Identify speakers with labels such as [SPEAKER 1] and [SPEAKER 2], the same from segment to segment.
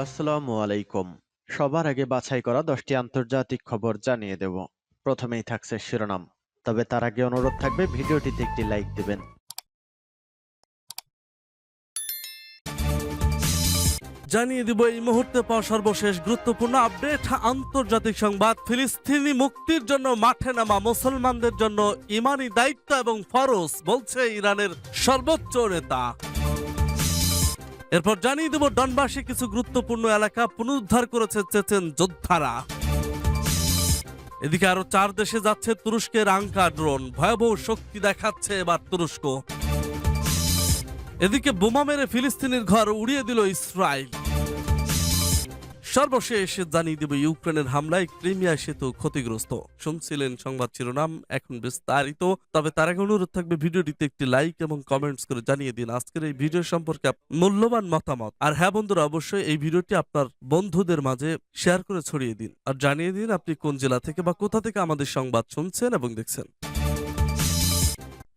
[SPEAKER 1] আসসালামু আলাইকুম। সবার আগে বাছাই করা ১০টি আন্তর্জাতিক খবর জানিয়ে দেব। প্রথমেই থাকছে শিরোনাম। তবে তার আগে অনুরোধ থাকবে ভিডিওটিতে একটি লাইক দিবেন।
[SPEAKER 2] জানিয়ে দিব এই মুহূর্তে পাওয়া সর্বশেষ গুরুত্বপূর্ণ আপডেট। আন্তর্জাতিক সংবাদ। ফিলিস্তিনি মুক্তির জন্য মাঠে নামা মুসলমানদের জন্য ইমানি দায়িত্ব এবং ফরজ, বলছে ইরানের সর্বোচ্চ নেতা। এরপর জানিয়ে দেব ডনবাসে কিছু গুরুত্বপূর্ণ এলাকা পুনরুদ্ধার করেছে চেচেন যোদ্ধারা। এদিকে আরো 4 দেশে যাচ্ছে তুরস্কের আঙ্কা ড্রোন, ভয়াবহ শক্তি দেখাচ্ছে এবার তুরস্ক। এদিকে বোমা মেরে ফিলিস্তিনের ঘর উড়িয়ে দিল ইসরায়েল। সর্বশেষ জানিয়ে দেব ইউক্রেনের হামলায় ক্রিমিয়া সেতু ক্ষতিগ্রস্ত। শুনছিলেন সংবাদ শিরোনাম, এখন বিস্তারিত। তবে তার আগে অনুরোধ থাকবে ভিডিওটিতে একটি লাইক এবং কমেন্টস করে জানিয়ে দিন আজকের এই ভিডিও সম্পর্কে মূল্যবান মতামত। আর হ্যাঁ বন্ধুরা, অবশ্যই এই ভিডিওটি আপনার বন্ধুদের মাঝে শেয়ার করে ছড়িয়ে দিন আর জানিয়ে দিন আপনি কোন জেলা থেকে বা কোথা থেকে আমাদের সংবাদ শুনছেন এবং দেখছেন।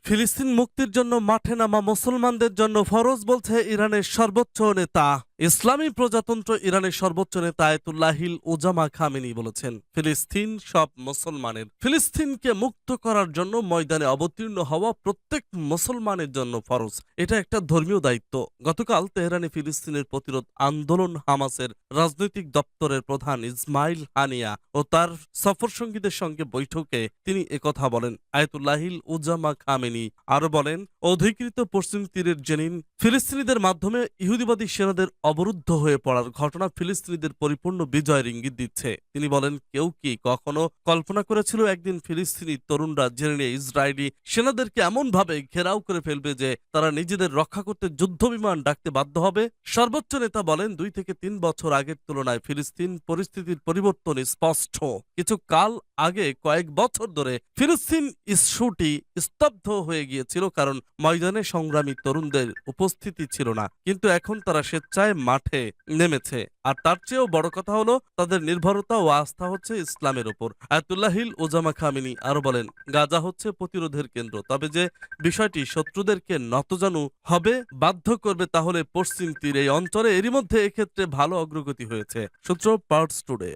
[SPEAKER 2] ফিলিস্তিন মুক্তির জন্য মাঠে নামা মুসলমানদের জন্য ফরজ, বলছে ইরানের সর্বোচ্চ নেতা। ইসলামী প্রজাতন্ত্র ইরানের সর্বোচ্চ নেতা আয়াতুল্লাহিল উজামা খামেনি বলেছেন, ফিলিস্তিন সব মুসলমানের। ফিলিস্তিনকে মুক্ত করার জন্য ময়দানে অবতীর্ণ হওয়া প্রত্যেক মুসলমানের জন্য ফরজ। এটা একটা ধর্মীয় দায়িত্ব। গতকাল তেহরানে ফিলিস্তিনের প্রতিরোধ আন্দোলন হামাসের রাজনৈতিক দপ্তরের প্রধান ইসমাইল হানিয়া ও তার সফরসঙ্গীদের সঙ্গে বৈঠকে তিনি একথা বলেন। আয়াতুল্লাহিল উজামা খামেনি আরো বলেন, অধিকৃত পশ্চিম তীরের জেনিন ফিলিস্তিনিদের মাধ্যমে ইহুদিবাদী সেনাদের অবরুদ্ধ হয়ে পড়ার ঘটনা ফিলিস্তিনিদের পরিপূর্ণ বিজয়ের ইঙ্গিত দিচ্ছে। তিনি বলেন, কেউ কি কখনো কল্পনা করেছিল একদিন ফিলিস্তিনি তরুণরা জেনে নিয়ে ইসরায়েলি সেনাদেরকে এমন ভাবে ঘেরাও করে ফেলবে যে তারা নিজেদের রক্ষা করতে যুদ্ধ বিমান ডাকতে বাধ্য হবে? সর্বোচ্চ নেতা বলেন, 2 থেকে 3 বছর আগের তুলনায় ফিলিস্তিন পরিস্থিতির পরিবর্তন স্পষ্ট। কিছু কাল আগে কয়েক বছর ধরে ফিলিস্তিন ইস্যুটি স্তব্ধ হয়ে গিয়েছিল, কারণ ময়দানে সংগ্রামী তরুণদের উপস্থিতি ছিল না। কিন্তু এখন তারা স্বেচ্ছায় মাঠে নেমেছে। আর তার চেয়েও বড় কথা হলো তাদের নির্ভরতা ও আস্থা হচ্ছে ইসলামের ওপর। আয়াতুল্লাহিল উজামা খামেনি আরো বলেন, গাজা হচ্ছে প্রতিরোধের কেন্দ্র, তবে যে বিষয়টি শত্রুদেরকে নতজানু হবে বাধ্য করবে তাহলে পশ্চিম তীর এই অঞ্চলে। এরই মধ্যে এক্ষেত্রে ভালো অগ্রগতি হয়েছে। সূত্র পার্টস টুডে।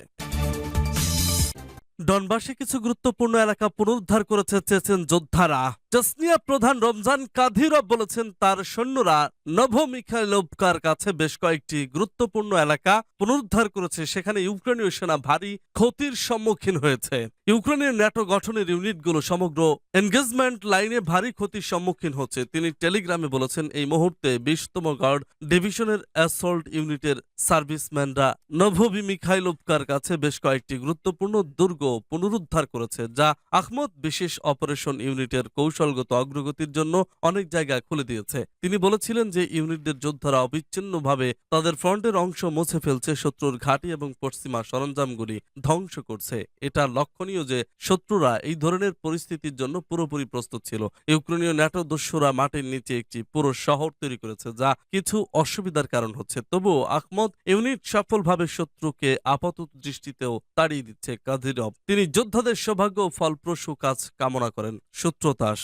[SPEAKER 2] ডনবাসে কিছু গুরুত্বপূর্ণ এলাকা পুনরুদ্ধার করেছে চেচেন যোদ্ধারা। চেচনিয়া প্রধান রমজান কাদিরভ বলেছেন, তার সৈন্যরা নোভোমিখাইলোভকার কাছে বেশ কয়েকটি গুরুত্বপূর্ণ এলাকা পুনরুদ্ধার করেছে। সেখানে ইউক্রেনীয় সেনা ভারী ক্ষতির সম্মুখীন হয়েছে। ইউক্রেনের ন্যাটো গঠনের ইউনিটগুলো সমগ্র এনগেজমেন্ট লাইনে ভারী ক্ষতির সম্মুখীন হচ্ছে। তিনি টেলিগ্রামে বলেছেন, এই মুহূর্তে 20তম গার্ড ডিভিশনের অ্যাসল্ট ইউনিটের সার্ভিসম্যানরা নোভোমিখাইলোভকার কাছে বেশ কয়েকটি গুরুত্বপূর্ণ দুর্গ পুনরুদ্ধার করেছে, যা আহমদ বিশেষ অপারেশন ইউনিটের কৌশলগত অগ্রগতির জন্য অনেক জায়গা খুলে দিয়েছে। তিনি বলেছিলেন যে ইউনিটদের যোদ্ধারা অবিচ্ছিন্নভাবে তাদের ফ্রন্টের অংশ মুছে ফেলছে, শত্রুর ঘাঁটি এবং পশ্চিমা সরঞ্জামগুলি ধ্বংস করছে। এটা লক্ষণীয় যে শত্রুরা এই ধরনের পরিস্থিতির জন্য পুরোপুরি প্রস্তুত ছিল। ইউক্রেনীয় ন্যাটো দস্যুরা মাটির নিচে একটি পুরো শহর তৈরি করেছে, যা কিছু অসুবিধার কারণ হচ্ছে। তবুও আহমদ ইউনিট সফলভাবে শত্রুকে আপাতত দৃষ্টিতেও তাড়িয়ে দিচ্ছে। কাদিরভ তিনি যোদ্ধাদের সৌভাগ্য ও ফলপ্রসূ কাজ কামনা করেন। সূত্রতাস।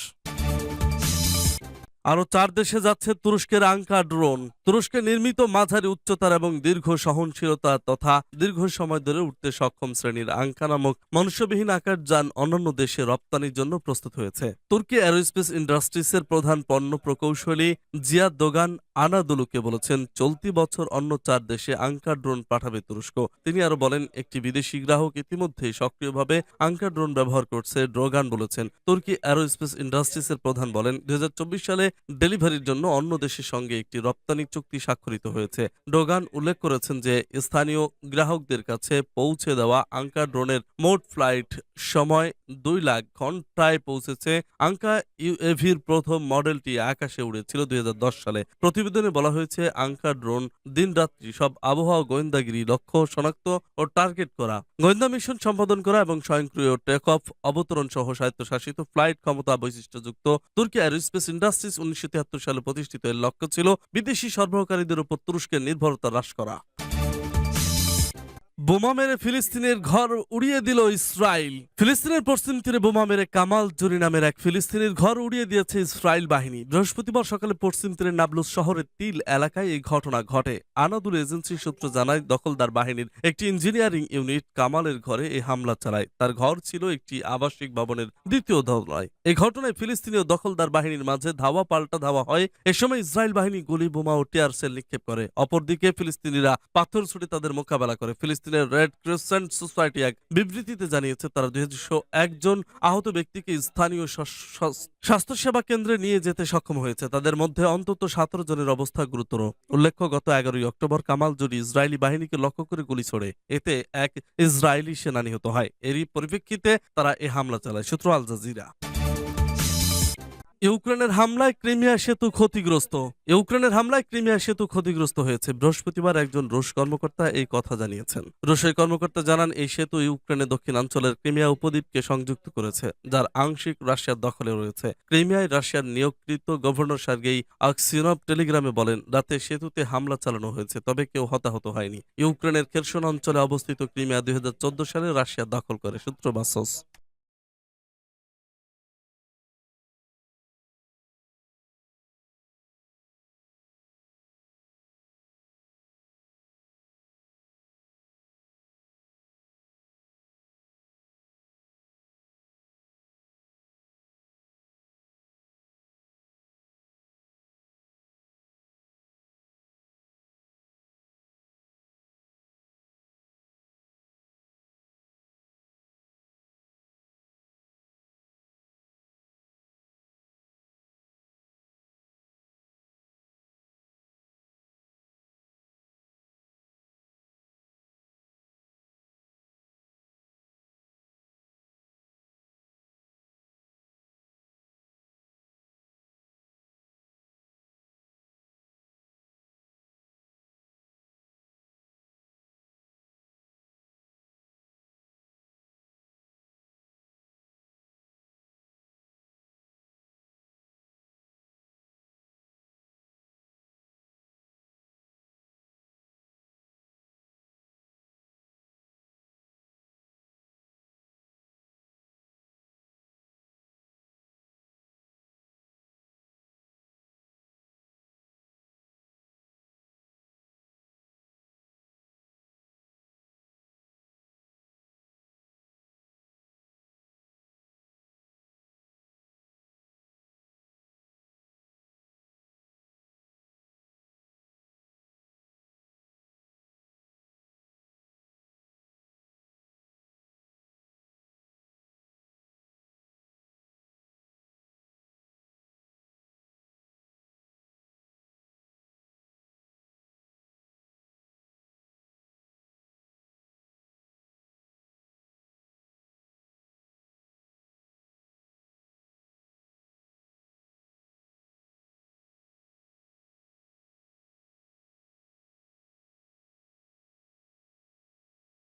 [SPEAKER 2] আরো 4 দেশে যাচ্ছে তুরস্কের আঙ্কা ড্রোন। তুরস্কে নির্মিত মাঝারি উচ্চতার এবং দীর্ঘ সহনশীলতা তথা দীর্ঘ সময় ধরে উঠতে সক্ষম শ্রেণীর আঙ্কা নামক মনুষ্যবিহীন আকাশযান অন্যান্য দেশে রপ্তানির জন্য প্রস্তুত হয়েছে। তুর্কি অ্যারোস্পেস ইন্ডাস্ট্রিজের প্রধান পণ্য প্রকৌশলী জিয়াদ দোগান আনাদুলুকে বলেছেন, চলতি বছর অন্য 4 দেশে আঙ্কা ড্রোন পাঠাবে তুরস্ক। তিনি আরো বলেন, একটি বিদেশি গ্রাহক ইতিমধ্যেই সক্রিয়ভাবে আঙ্কা ড্রোন ব্যবহার করছে। ড্রোগান বলেছেন, তুর্কি অ্যারোস্পেস ইন্ডাস্ট্রিজের প্রধান বলেন, 2024 সালে ডেলিভারির জন্য অন্য দেশের সঙ্গে একটি রপ্তানি চুক্তি স্বাক্ষরিত হয়েছে। ডোগান উল্লেখ করেছেন যে স্থানীয় গ্রাহকদের কাছে পৌঁছে দেওয়া আঙ্কা ড্রোনের মোট ফ্লাইট সময় 2 লাখ ঘন্টায় পৌঁছেছে। আঙ্কা ইউএভির প্রথম মডেলটি আকাশে উড়েছিল 2010 সালে। প্রতিবেদনে বলা হয়েছে, আঙ্কা ড্রোন দিনরাত্রি সব আবহাওয়া গোয়েন্দাগিরি, লক্ষ্য শনাক্ত ও টার্গেট করা, গোয়েন্দা মিশন সম্পাদন করা এবং স্বয়ংক্রিয় টেক অফ অবতরণ সহ স্বায়ত্তশাসিত ফ্লাইট ক্ষমতা বৈশিষ্ট্যযুক্ত। তুর্কি অ্যারোস্পেস ইন্ডাস্ট্রিজ 1973 সালে প্রতিষ্ঠিত। এর লক্ষ্য ছিল বিদেশি সরবরাহকারীদের উপর তুরস্কের নির্ভরতা হ্রাস করা। বোমা মেরে ফিলিস্তিনের ঘর উড়িয়ে দিল ইসরায়েল। ফিলিস্তিনের পশ্চিম তীরে বোমা মেরে কামাল জুরি নামের এক ফিলিস্তিনির ঘর উড়িয়ে দিয়েছে ইসরায়েল বাহিনী। বৃহস্পতিবার সকালে পশ্চিম তীরের নাবলুস শহরের তিল এলাকায় এই ঘটনা ঘটে। আনাদুল এজেন্সি সূত্র জানায়, দখলদার বাহিনীর একটি ইঞ্জিনিয়ারিং ইউনিট কামালের ঘরে এই হামলা চালায়। তার ঘর ছিল একটি আবাসিক ভবনের দ্বিতীয় তলায়। এই ঘটনায় ফিলিস্তিনি ও দখলদার বাহিনীর মাঝে ধাওয়া পাল্টা ধাওয়া হয়। এ সময় ইসরায়েল বাহিনী গুলি, বোমা ও টিয়ার সেল নিক্ষেপ করে। অপরদিকে ফিলিস্তিনিরা পাথর ছুটে তাদের মোকাবেলা করে। ফিলিস্তিনের রেড ক্রিসেন্ট সোসাইটি এক বিবৃতিতে জানিয়েছে, তারা 201 জন আহত ব্যক্তিকে স্থানীয় স্বাস্থ্যসেবা কেন্দ্রে নিয়ে যেতে সক্ষম হয়েছে। তাদের মধ্যে অন্তত 17 জনের অবস্থা গুরুতর। উল্লেখ্য, গত 11 অক্টোবর কামাল জুরি ইসরায়েলি বাহিনীকে লক্ষ্য করে গুলি ছোড়ে। এতে এক ইসরায়েলি সেনা নিহত হয়। এরই পরিপ্রেক্ষিতে তারা এ হামলা চালায়। সূত্র আল জাজিরা। ইউক্রেনের হামলায় ক্রিমিয়া সেতু ক্ষতিগ্রস্ত। ইউক্রেনের হামলায় ক্রিমিয়া সেতু ক্ষতিগ্রস্ত হয়েছে। বৃহস্পতিবার একজন রুশ কর্মকর্তা এই কথা জানিয়েছেন। রুশের কর্মকর্তা জানান, এই সেতু ইউক্রেনের দক্ষিণাঞ্চলের ক্রিমিয়া উপদ্বীপকে সংযুক্ত করেছে, যার আংশিক রাশিয়ার দখলে রয়েছে। ক্রিমিয়ায় রাশিয়ার নিয়োগকৃত গভর্নর সার্গেই আকসিনভ টেলিগ্রামে বলেন, রাতে সেতুতে হামলা চালানো হয়েছে, তবে কেউ হতাহত হয়নি। ইউক্রেনের খেরসন অঞ্চলে অবস্থিত ক্রিমিয়া 2014 সালে রাশিয়া দখল করে। সূত্র বাসস।